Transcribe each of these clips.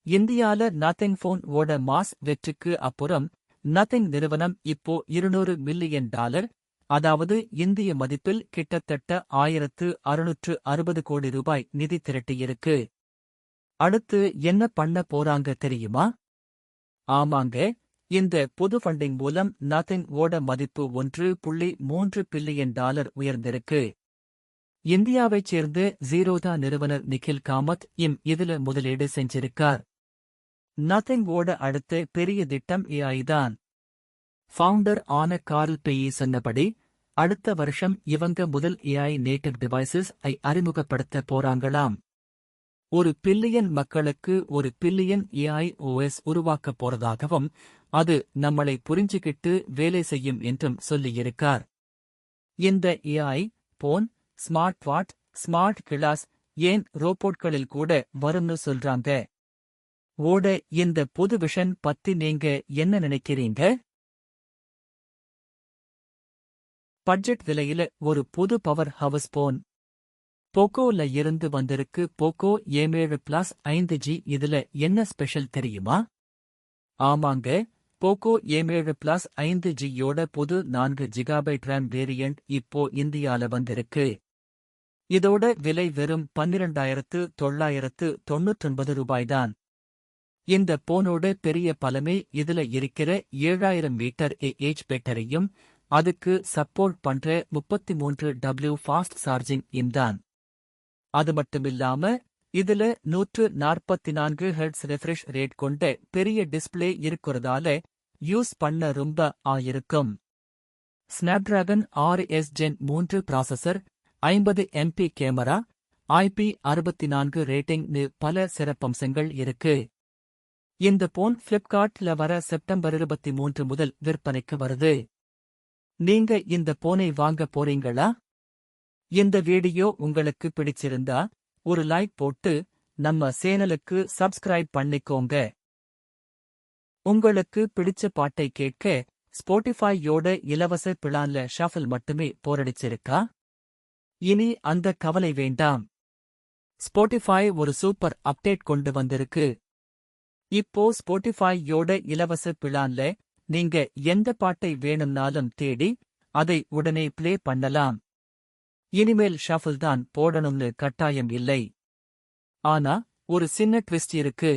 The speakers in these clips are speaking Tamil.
இந்தியால நத்திங் போன் ஓட மாஸ் வெற்றிக்கு அப்புறம் நத்திங் நிறுவனம் இப்போ $200 மில்லியன், அதாவது இந்திய மதிப்பில் கிட்டத்தட்ட 1660 கோடி ரூபாய் நிதி திரட்டியிருக்கு. அடுத்து என்ன பண்ண போறாங்க தெரியுமா? ஆமாங்க, இந்த பொது ஃபண்டிங் மூலம் நத்திங் ஓட மதிப்பு $1.3 பில்லியன் உயர்ந்திருக்கு. இந்தியாவைச் சேர்ந்த ஜீரோதா நிறுவனர் நிகில் காமத் இதுல முதலீடு செஞ்சிருக்கார். நத்திங் ஓட அடுத்த பெரிய திட்டம் ஏஐ தான். ஃபவுண்டர் ஆன கார்ல் பெயி சொன்னபடி அடுத்த வருஷம் இவங்க முதல் ஏஐ நேட்டிவ் டிவைசஸ் அறிமுகப்படுத்த போறாங்களாம். 1 பில்லியன் மக்களுக்கு 1 பில்லியன் ஏஐ ஓஎஸ் உருவாக்கப் போறதாகவும் அது நம்மளை புரிஞ்சுகிட்டு வேலை செய்யும் என்றும் சொல்லியிருக்கார். இந்த AI phone, smart watch, smart glass, ஏன் ரோபோட்களில் கூட வரும்னு சொல்றாங்க. ஓட இந்த புது விஷன் பத்தி நீங்க என்ன நினைக்கிறீங்க? பட்ஜெட் விலையில ஒரு புது பவர் ஹவுஸ் போன் போக்கோல இருந்து வந்திருக்கு. போக்கோ ஏ7 பிளஸ் 5G. இதுல என்ன ஸ்பெஷல் தெரியுமா? ஆமாங்க, போக்கோ ஏ7 பிளஸ் 5Gயோட புது 4 GB RAM வேரியண்ட் இப்போ இந்தியால வந்திருக்கு. இதோட விலை வெறும் 12,999 ரூபாய்தான். இந்த போனோட பெரிய பலமே இதுல இருக்கிற 7000 மீட்டர் ஏஹெச் பேட்டரியும் அதுக்கு சப்போர்ட் பண்ற 33W ஃபாஸ்ட் சார்ஜிங் தான். அது மட்டுமில்லாம இதுல 144 ஹெர்ட்ஸ் ரெஃப்ரெஷ் ரேட் கொண்ட பெரிய டிஸ்ப்ளே இருக்கிறதால யூஸ் பண்ண ரொம்ப ஆயிருக்கும். Snapdragon 6S Gen 3 processor, 50 MP camera, IP64 ரேட்டிங்னு பல சிறப்பம்சங்கள் இருக்கு. இந்த போன் பிளிப்கார்ட்ல வர செப்டம்பர் 23 முதல் விற்பனைக்கு வருது. நீங்க இந்த போனை வாங்க போறீங்களா? இந்த வீடியோ உங்களுக்கு பிடிச்சிருந்தா ஒரு லைக் போட்டு நம்ம சேனலுக்கு சப்ஸ்கிரைப் பண்ணிக்கோங்க. உங்களுக்கு பிடிச்ச பாட்டை கேட்க ஸ்பாட்டிஃபையோட இலவச பிளான்ல ஷஃபில் மட்டுமே போரடிச்சிருக்கா? இனி அந்த கவலை வேண்டாம். ஸ்பாட்டிஃபை ஒரு சூப்பர் அப்டேட் கொண்டு வந்திருக்கு. இப்போ ஸ்பாட்டிஃபையோட இலவச பிளான்ல நீங்க எந்த பாட்டை வேணும்னாலும் தேடி அதை உடனே ப்ளே பண்ணலாம். இனிமேல் ஷஃபில் தான் போடணும்னு கட்டாயம் இல்லை. ஆனா ஒரு சின்ன ட்விஸ்ட் இருக்கு.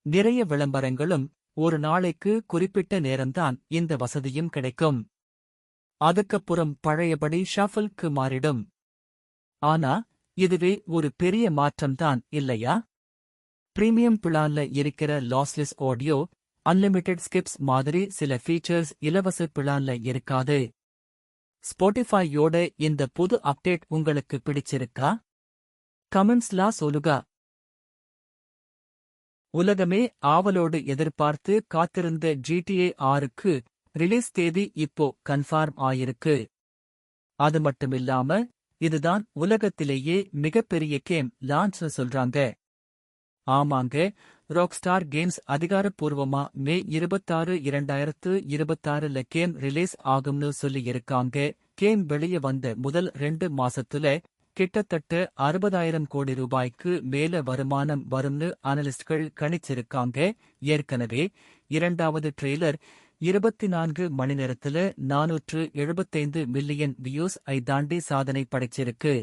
நிறைய விளம்பரங்களும் ஒரு நாளைக்கு குறிப்பிட்ட நேரம்தான் இந்த வசதியும் கிடைக்கும். அதுக்கப்புறம் பழையபடி ஷஃபில்க்கு மாறிடும். ஆனா இதுவே ஒரு பெரிய மாற்றம்தான் இல்லையா? பிரீமியம் பிளான்ல இருக்கிற லாஸ்லெஸ் ஆடியோ, அன்லிமிட்டெட் ஸ்கிப்ஸ் மாதிரி சில ஃபீச்சர்ஸ் இலவச பிளான்ல இருக்காது. ஸ்பாட்டிஃபையோட இந்த புது அப்டேட் உங்களுக்கு பிடிச்சிருக்கா? கமெண்ட்ஸ்ல சொல்லுங்க. உலகமே ஆவலோடு எதிர்பார்த்து காத்திருந்த GTA 6க்கு ரிலீஸ் தேதி இப்போ கன்ஃபார்ம் ஆயிருக்கு. அது மட்டுமில்லாம இதுதான் உலகத்திலேயே மிகப்பெரிய கேம் லான்ச்னு சொல்றாங்க. ஆமாங்க, ராக்ஸ்டார் கேம்ஸ் அதிகாரப்பூர்வமா மே 26, 2026ல கேம் ரிலீஸ் ஆகும்னு சொல்லியிருக்காங்க. கேம் வெளிய வந்த முதல் 2 மாசத்துல கிட்டத்தட்ட 60,000 கோடி ரூபாய்க்கு மேல வருமானம் வரும்னு அனலிஸ்ட்கள் கணிச்சிருக்காங்க. ஏற்கனவே 2வது ட்ரெய்லர் 24 மணி நேரத்துல 475 மில்லியன் வியூஸ் தாண்டி சாதனை படைச்சிருக்கு.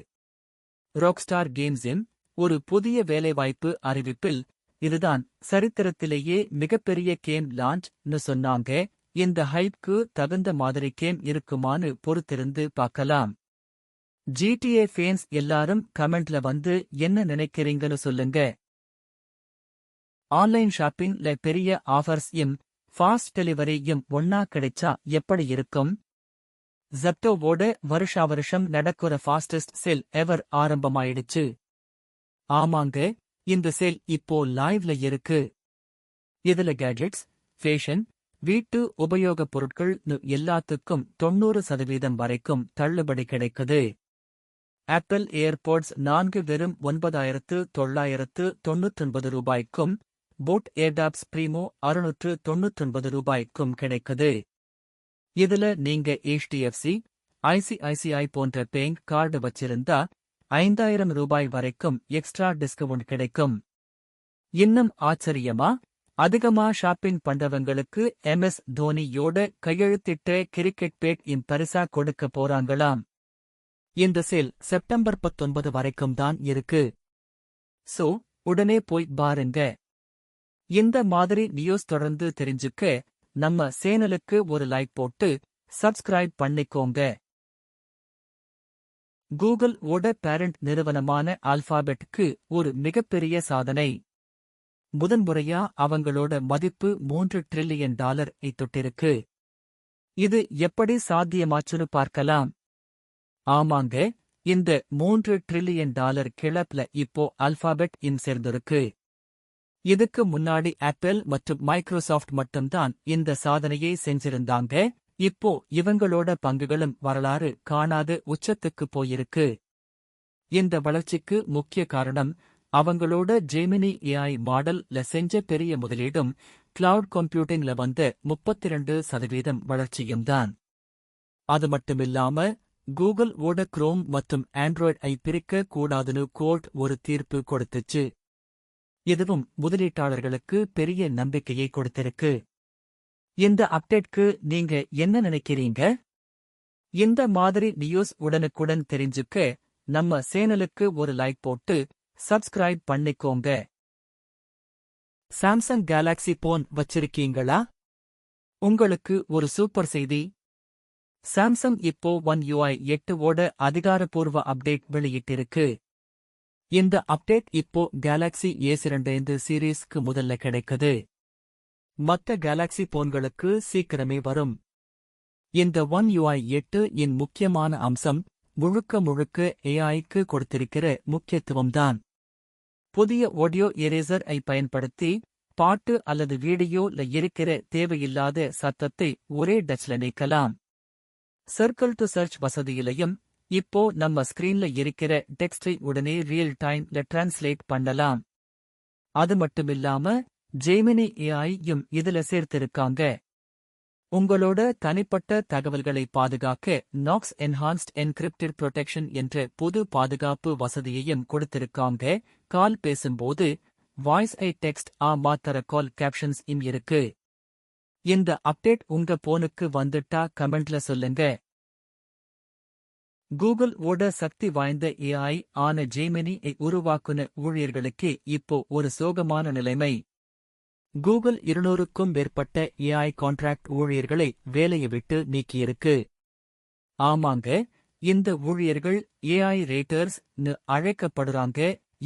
ராக்ஸ்டார் கேம்ஸின் ஒரு புதிய வேலைவாய்ப்பு அறிவிப்பில் இதுதான் சரித்திரத்திலேயே மிகப்பெரிய கேம் லான்ச்னு சொன்னாங்க. இந்த ஹைப்க்கு தகுந்த மாதிரி கேம் இருக்குமான்னு பொறுத்திருந்து பார்க்கலாம். GTA ஃபேன்ஸ் எல்லாரும் கமெண்ட்ல வந்து என்ன நினைக்கிறீங்கன்னு சொல்லுங்க. ஆன்லைன் ஷாப்பிங்ல பெரிய ஆஃபர்ஸ் ஃபாஸ்ட் டெலிவரியும் ஒன்னா கிடைச்சா எப்படி இருக்கும்? ஜெப்டோவோட வருஷா வருஷம் நடக்கிற ஃபாஸ்டஸ்ட் சேல் எவர் ஆரம்பமாயிடுச்சு. ஆமாங்க, இந்த சேல் இப்போ லைவ்ல இருக்கு. இதுல கேட்ஜெட்ஸ், ஃபேஷன், வீட்டு உபயோகப் பொருட்கள் எல்லாத்துக்கும் 90% வரைக்கும் தள்ளுபடி கிடைக்குது. ஆப்பிள் ஏர்பாட்ஸ் 4 வெறும் 9,999 ரூபாய்க்கும், போட் ஏர்டாப்ஸ் பிரீமோ 699 ரூபாய்க்கும் கிடைக்குது. இதுல நீங்க HDFC, ICICI போன்ற பேங்க் கார்டு வச்சிருந்தா 5,000 ரூபாய் வரைக்கும் எக்ஸ்ட்ரா டிஸ்கவுண்ட் கிடைக்கும். இன்னும் ஆச்சரியமா? அதிகமா ஷாப்பிங் பண்றவங்களுக்கு MS தோனியோட கையெழுத்திட்ட கிரிக்கெட் பேட் பரிசா கொடுக்க போறாங்களாம். இந்த சேல் செப்டம்பர் 19 வரைக்கும் தான் இருக்கு. சோ, உடனே போய் பாருங்க. இந்த மாதிரி நியூஸ் தொடர்ந்து தெரிஞ்சுக்க நம்ம சேனலுக்கு ஒரு லைக் போட்டு சப்ஸ்கிரைப் பண்ணிக்கோங்க. கூகுள் ஓட பேரண்ட் நிறுவனமான ஆல்பாபெட்க்கு ஒரு மிகப்பெரிய சாதனை. முதன்முறையா அவங்களோட மதிப்பு $3 டிரில்லியன் தொட்டிருக்கு. இது எப்படி சாத்தியமாச்சுன்னு பார்க்கலாம். ஆமாங்க, இந்த $3 டிரில்லியன் கிளப்ல இப்போ ஆல்பாபெட் சேர்ந்திருக்கு. இதுக்கு முன்னாடி ஆப்பிள் மற்றும் மைக்ரோசாஃப்ட் மட்டும்தான் இந்த சாதனையை செஞ்சிருந்தாங்க. இப்போ இவங்களோட பங்குகளும் வரலாறு காணாத உச்சத்துக்கு போயிருக்கு. இந்த வளர்ச்சிக்கு முக்கிய காரணம் அவங்களோட ஜெமினி AI மாடல்ல செஞ்ச பெரிய முதலீடும் கிளவுட் கம்ப்யூட்டிங்ல வந்த 32% வளர்ச்சியும் தான். அது மட்டுமில்லாம கூகுள் ஓட குரோம் மற்றும் ஆண்ட்ராய்ட் ஐ பிரிக்க கூடாதுன்னு கோர்ட் ஒரு தீர்ப்பு கொடுத்துச்சு. இதுவும் முதலீட்டாளர்களுக்கு பெரிய நம்பிக்கையை கொடுத்திருக்கு. இந்த அப்டேட்க்கு நீங்க என்ன நினைக்கிறீங்க? இந்த மாதிரி நியூஸ் உடனுக்குடன் தெரிஞ்சுக்க நம்ம சேனலுக்கு ஒரு லைக் போட்டு சப்ஸ்கிரைப் பண்ணிக்கோங்க. சாம்சங் கேலக்ஸி போன் வச்சிருக்கீங்களா? உங்களுக்கு ஒரு சூப்பர் செய்தி. சாம்சங் இப்போ One UI 8 ஓட அதிகாரப்பூர்வ அப்டேட் வெளியிட்டிருக்கு. இந்த அப்டேட் இப்போ கேலக்ஸி A25 சீரீஸ்க்கு முதல்ல கிடைக்குது. மத்த கேலக்ஸி போன்களுக்கு சீக்கிரமே வரும். இந்த One UI 8 இன் முக்கியமான அம்சம் முழுக்க முழுக்க AIக்கு கொடுத்திருக்கிற முக்கியத்துவம்தான். புதிய ஆடியோ எரேசர் ஐ பயன்படுத்தி பாட்டு அல்லது வீடியோல இருக்கிற தேவையில்லாத சத்தத்தை ஒரே டச்ல நீக்கலாம். சர்க்கிள் டு சர்ச் வசதியிலையும் இப்போ நம்ம ஸ்கிரீன்ல இருக்கிற டெக்ஸ்டை உடனே ரியல் டைம்ல டிரான்ஸ்லேட் பண்ணலாம். அது மட்டுமில்லாம ஜெமினி AI-யும் இதுல சேர்த்திருக்காங்க. உங்களோட தனிப்பட்ட தகவல்களை பாதுகாக்க Knox Enhanced Encrypted Protection என்ற புது பாதுகாப்பு வசதியையும் கொடுத்திருக்காங்க. கால் பேசும்போது வாய்ஸ் ஐ டெக்ஸ்ட் மாத்தர கால் கேப்ஷன்ஸ் இருக்கு. இந்த அப்டேட் உங்க போனுக்கு வந்துட்டா கமெண்ட்ல சொல்லுங்க. கூகுள் ஓட சக்தி வாய்ந்த AI ஆன ஜெமினி உருவாக்குன ஊழியர்களுக்கு இப்போ ஒரு சோகமான நிலைமை. கூகுள் 200க்கும் மேற்பட்ட AI கான்ட்ராக்ட் ஊழியர்களை வேலையை விட்டு நீக்கியிருக்கு. ஆமாங்க, இந்த ஊழியர்கள் AI ரேட்டர்ஸ் னு அழைக்கப்படுறாங்க.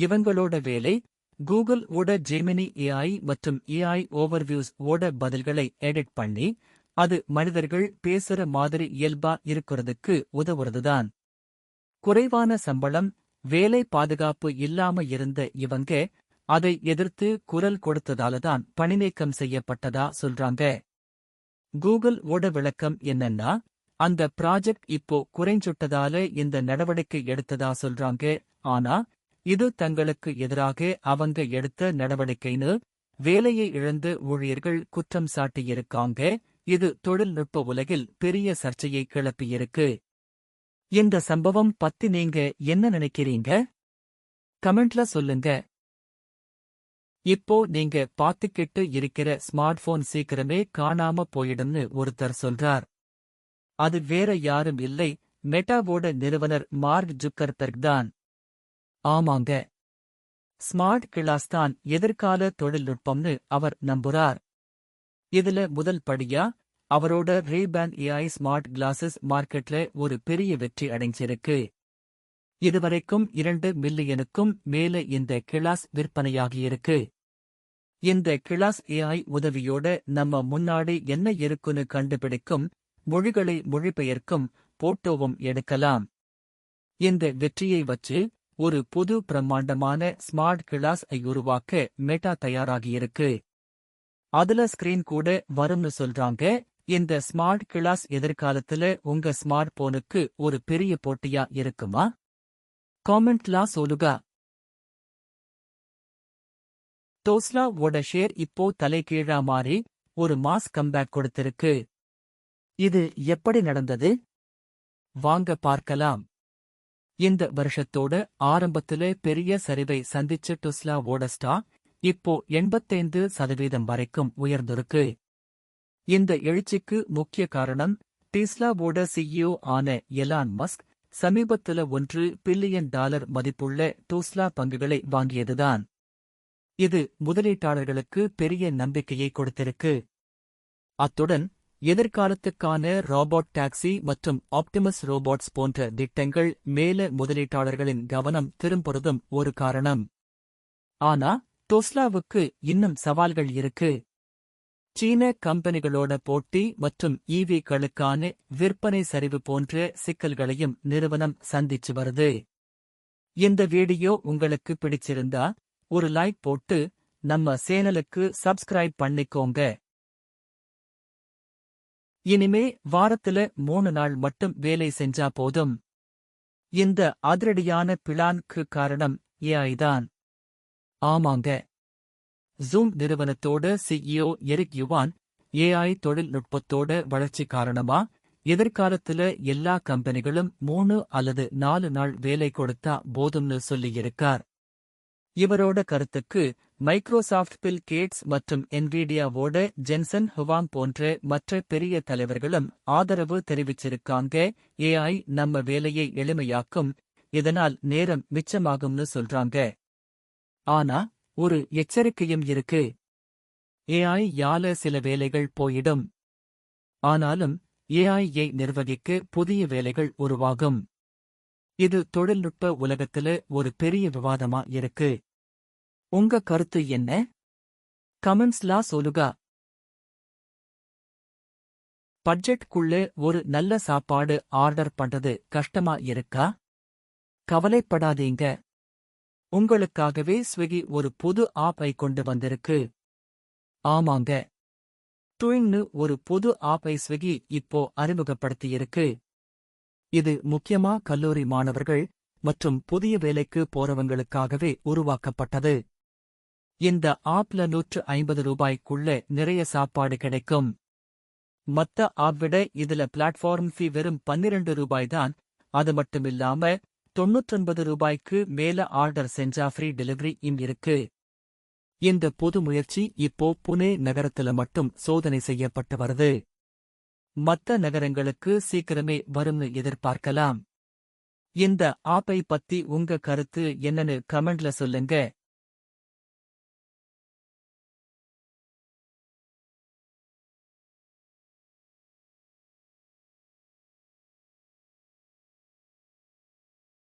இவங்களோட வேலை கூகுள் ஓட ஜெமினி AI மற்றும் AI ஓவர்வியூஸ் ஓட பதில்களை எடிட் பண்ணி அது மனிதர்கள் பேசுற மாதிரி இயல்பா இருக்கிறதுக்கு உதவுறதுதான். குறைவான சம்பளம், வேலை பாதுகாப்பு இல்லாம இருந்த இவங்க அதை எதிர்த்து குரல் கொடுத்ததாலதான் பணிநீக்கம் செய்யப்பட்டதா சொல்றாங்க. கூகுள் ஓட விளக்கம் என்னன்னா, அந்த ப்ராஜெக்ட் இப்போ குறைஞ்சுட்டதால இந்த நடவடிக்கை எடுத்ததா சொல்றாங்க. ஆனா இது தங்களுக்கு எதிராக அவங்க எடுத்த நடவடிக்கைன்னு வேலையை இழந்த ஊழியர்கள் குற்றம் சாட்டியிருக்காங்க. இது தொழில்நுட்ப உலகில் பெரிய சர்ச்சையை கிளப்பியிருக்கு. இந்த சம்பவம் பத்தி நீங்க என்ன நினைக்கிறீங்க? கமெண்ட்ல சொல்லுங்க. இப்போ நீங்க பாத்துக்கிட்டு இருக்கிற ஸ்மார்ட் போன் சீக்கிரமே காணாம போயிடும்னு ஒருத்தர் சொல்றார். அது வேற யாரும் இல்லை, மெட்டாவோட நிறுவனர் மார்க் ஜுக்கர்பெர்க் தான். ஆமாங்க, ஸ்மார்ட் கிளாஸ் தான் எதிர்கால தொழில்நுட்பம்னு அவர் நம்புறார். இதுல முதல் படியா அவரோட ரேபேன் AI ஸ்மார்ட் கிளாஸஸ் மார்க்கெட்ல ஒரு பெரிய வெற்றி அடைஞ்சிருக்கு. இதுவரைக்கும் 2 மில்லியனுக்கும் மேல இந்த கிளாஸ் விற்பனையாகியிருக்கு. இந்த கிளாஸ் AI உதவியோட நம்ம முன்னாடி என்ன இருக்குன்னு கண்டுபிடிக்கும், மொழிகளை மொழிபெயர்க்கும், போட்டோவும் எடுக்கலாம். இந்த வெற்றியை வச்சு ஒரு புது பிரம்மாண்டமான ஸ்மார்ட் கிளாஸ் ஐ உருவாக்க மெட்டா தயாராகியிருக்கு. அதுல ஸ்கிரீன் கூட வரும்னு சொல்றாங்க. இந்த ஸ்மார்ட் கிளாஸ் எதிர்காலத்துல உங்க ஸ்மார்ட் போனுக்கு ஒரு பெரிய போட்டியா இருக்குமா? காமெண்ட்ல சொல்லுங்க. டெஸ்லா ஓட ஷேர் இப்போ தலைகீழா மாறி ஒரு மாஸ் கம்பேக் கொடுத்திருக்கு. இது எப்படி நடந்தது? வாங்க பார்க்கலாம். இந்த வருஷத்தோட ஆரம்பத்துல பெரிய சரிவை சந்திச்ச டெஸ்லா ஓட ஸ்டாக் இப்போ 85% வரைக்கும் உயர்ந்திருக்கு. இந்த எழுச்சிக்கு முக்கிய காரணம் டெஸ்லாவோட சிஇஓ ஆன எலான் மஸ்க் சமீபத்துல $1 பில்லியன் மதிப்புள்ள டெஸ்லா பங்குகளை வாங்கியதுதான். இது முதலீட்டாளர்களுக்கு பெரிய நம்பிக்கையை கொடுத்திருக்கு. அத்துடன் எதிர்காலத்துக்கான ரோபோட் டாக்ஸி மற்றும் ஆப்டிமஸ் ரோபோட்ஸ் போன்ற திட்டங்கள் மேல முதலீட்டாளர்களின் கவனம் திரும்புறதும் ஒரு காரணம். ஆனா டெஸ்லாவுக்கு இன்னும் சவால்கள் இருக்கு. சீன கம்பெனிகளோட போட்டி மற்றும் ஈவிகளுக்கான விற்பனை சரிவு போன்ற சிக்கல்களையும் நிறுவனம் சந்திச்சு வருது. இந்த வீடியோ உங்களுக்கு பிடிச்சிருந்தா ஒரு லைக் போட்டு நம்ம சேனலுக்கு சப்ஸ்கிரைப் பண்ணிக்கோங்க. இனிமே வாரத்துல 3 நாள் மட்டும் வேலை செஞ்சா போதும். இந்த அதிரடியான பிளானுக்கு காரணம் ஏஐ தான். ஆமாங்க. ஜூம் நிறுவனத்தோட சிஇஓ எரிக் யுவான் ஏஐ தொழில்நுட்பத்தோட வளர்ச்சி காரணமா எதிர்காலத்துல எல்லா கம்பெனிகளும் 3 அல்லது 4 நாள் வேலை கொடுத்தா போதும்னு சொல்லியிருக்கார். இவரோட கருத்துக்கு மைக்ரோசாஃப்ட் பில் கேட்ஸ் மற்றும் என்விடியாவோட ஜென்சன் ஹுவாங் போன்ற மற்ற பெரிய தலைவர்களும் ஆதரவு தெரிவிச்சிருக்காங்க. ஏஐ நம்ம வேலையை எளிமையாக்கும், இதனால் நேரம் மிச்சமாகும்னு சொல்றாங்க. ஆனா ஒரு எச்சரிக்கையும் இருக்கு. ஏஐ யால சில வேலைகள் போயிடும். ஆனாலும் ஏஐயை நிர்வகிக்க புதிய வேலைகள் உருவாகும். இது தொழில்நுட்ப உலகத்துல ஒரு பெரிய விவாதமா இருக்கு. உங்க கருத்து என்ன? கமெண்ட்ஸ்ல சொல்லுங்க. பட்ஜெட்குள்ள ஒரு நல்ல சாப்பாடு ஆர்டர் பண்றது கஷ்டமா இருக்கா? கவலைப்படாதீங்க. உங்களுக்காகவே ஸ்விக்கி ஒரு புது ஆப்பை கொண்டு வந்திருக்கு. ஆமாங்க. ட்வின்னு ஒரு புது ஆப்பை ஸ்விக்கி இப்போ அறிமுகப்படுத்தியிருக்கு. இது முக்கியமா கல்லூரி மாணவர்கள் மற்றும் புதிய வேலைக்கு போறவங்களுக்காகவே உருவாக்கப்பட்டது. இந்த ஆப்ல $150க்குள்ள நிறைய சாப்பாடு கிடைக்கும். மத்த ஆப் விட இதுல பிளாட்ஃபார்ம் ஃபீ வெறும் $12 தான். அது மட்டுமில்லாம $99க்கு மேல ஆர்டர் செஞ்சா ஃப்ரீ டெலிவரி இருக்கு. இந்த புது முயற்சி இப்போ புனே நகரத்துல மட்டும் சோதனை செய்யப்பட்டு வருது. மத்த நகரங்களுக்கு சீக்கிரமே வரும்னு எதிர்பார்க்கலாம். இந்த ஆப்பை பத்தி உங்க கருத்து என்னன்னு கமெண்ட்ல சொல்லுங்க.